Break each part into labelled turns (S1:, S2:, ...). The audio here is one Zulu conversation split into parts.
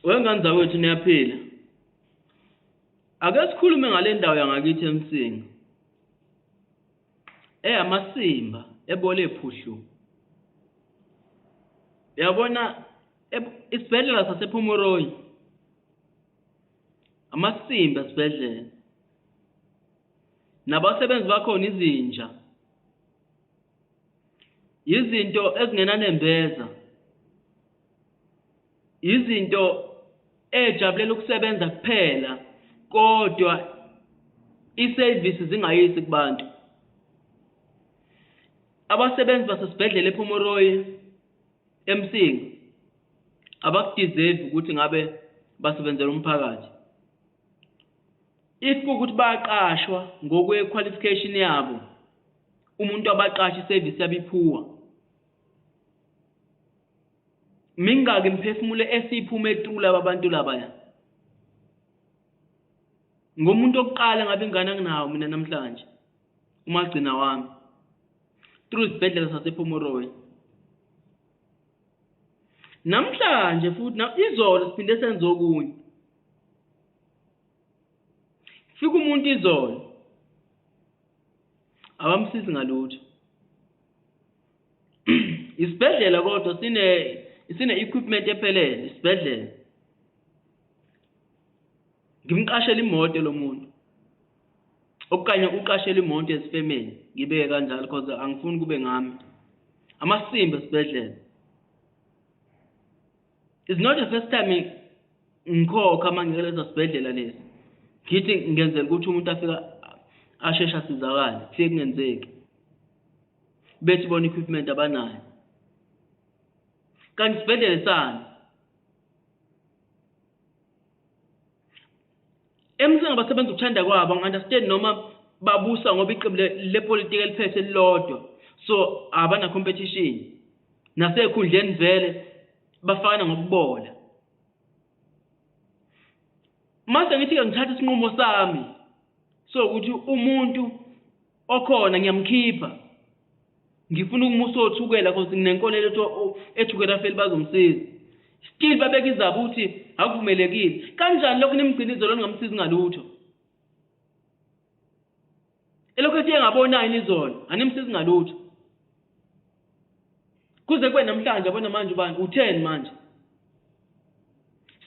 S1: Wengane zawethu niyaphila. Ake sikhulume ngale ndawo yangakithi eMsinga. Amasimba ebole ephuhlu. Yabona isibhedlela sasePhomoroyi. Amasimba esibhedlela. Nabasebenzi bakhona izinja. Izinto ezingenanembeza. Izinto ejabulela ukusebenza kuphela kodwa iservice zingayisi kubantu. Abasebenzi basesibhedlela ePhomoroyi eMsinga abakudeserve ukuthi ngabe basebenzela umphakathi. If ukuthi bayaqashwa ngokwe qualification yabo, umuntu abaqashi service yabiphuwa. Mingaki imphefumulo esiphuma eTulu abantu labaya. Ngomuntu oqala ngabe ingane anginawo mina namhlanje. Umagcina wami. Through isibhedlela sasePhomoroyi. Namhlanje futhi izolo siphinde senze okunye. Fika umuntu izolo. Abamsizi ngalutho. Isibhedlela kodwa sine equipment ephelele isibhedlela. Ngimqashela imoto lo muntu. Okanye uqashela imoto esifemeni. Ngibeke kanjalo because angifuni kube ngami. Amasimba esibhedlela. It's not the first time ngikhokha mangikele esibhedlela lesi. Ngithi ngenzela ukuthi umuntu afika ashesha asizakale, kuye kungenzeki. Bethi bona equipment abanayo. Kanti isibhedlela sani? Emsinga abasebenza ukuthanda kwabo, ngi-understand noma babusa ngoba iqembu lepolitiki eliphethe lilodwa. So abana competition. Nasekhundleni vele bafana ngokubola. Mase ngithi ngithatha isinqumo sami. So ukuthi umuntu okhona ngiyamkhipha. Ngifuna ukumusa othukela because nginenkolelo ethukela phela bazomsiza. Still babeka izaba ukuthi akuvumelekile. Kanjani lokho nimgcinizo lo ngamsizi ngalutho? Elokho ethi engabona izolo, animsizi ngalutho. Kuze kube namhlanje abona manje ubani u10 manje.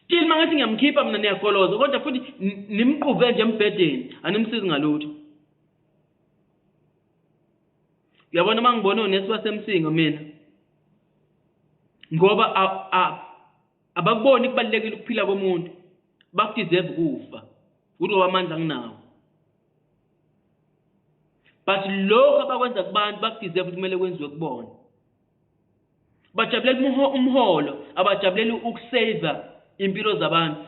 S1: Still mangathi ngiyamkhipha mina niyagoloza kodwa futhi nimqube nje embhedeni, animsizi ngalutho. Uyabona mangibona onesi basemsinga mina. Ngoba abakuboni kubalekile ukuphila komuntu. Bakudeserve kufa. Uthi amandla nginawo. But lokho abakwenza kubantu bakudeserve kumele kwenziwe kubona. Bajabulela umholo, abajabulela ukusave impilo zabantu.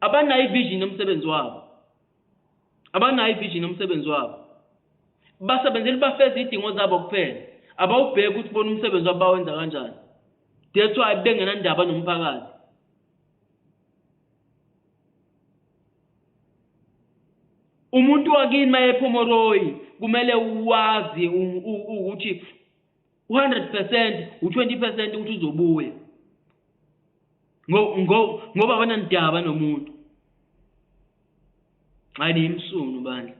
S1: Abanayo ivision nomsebenzi wabo. Abanayo ivision nomsebenzi wabo. Basebenzela bafeza idingo zabo kuphela. Abawubheka ukuthi bona umsebenzi wabo bawenza kanjani. That's why bengena ndaba nomphakathi. Umuntu wakini mayePhomoroyi kumele wazi ukuthi 100% u20% ukuthi uzobuya. Ngoba abana ndaba nomuntu. Hayi imsunu bandla.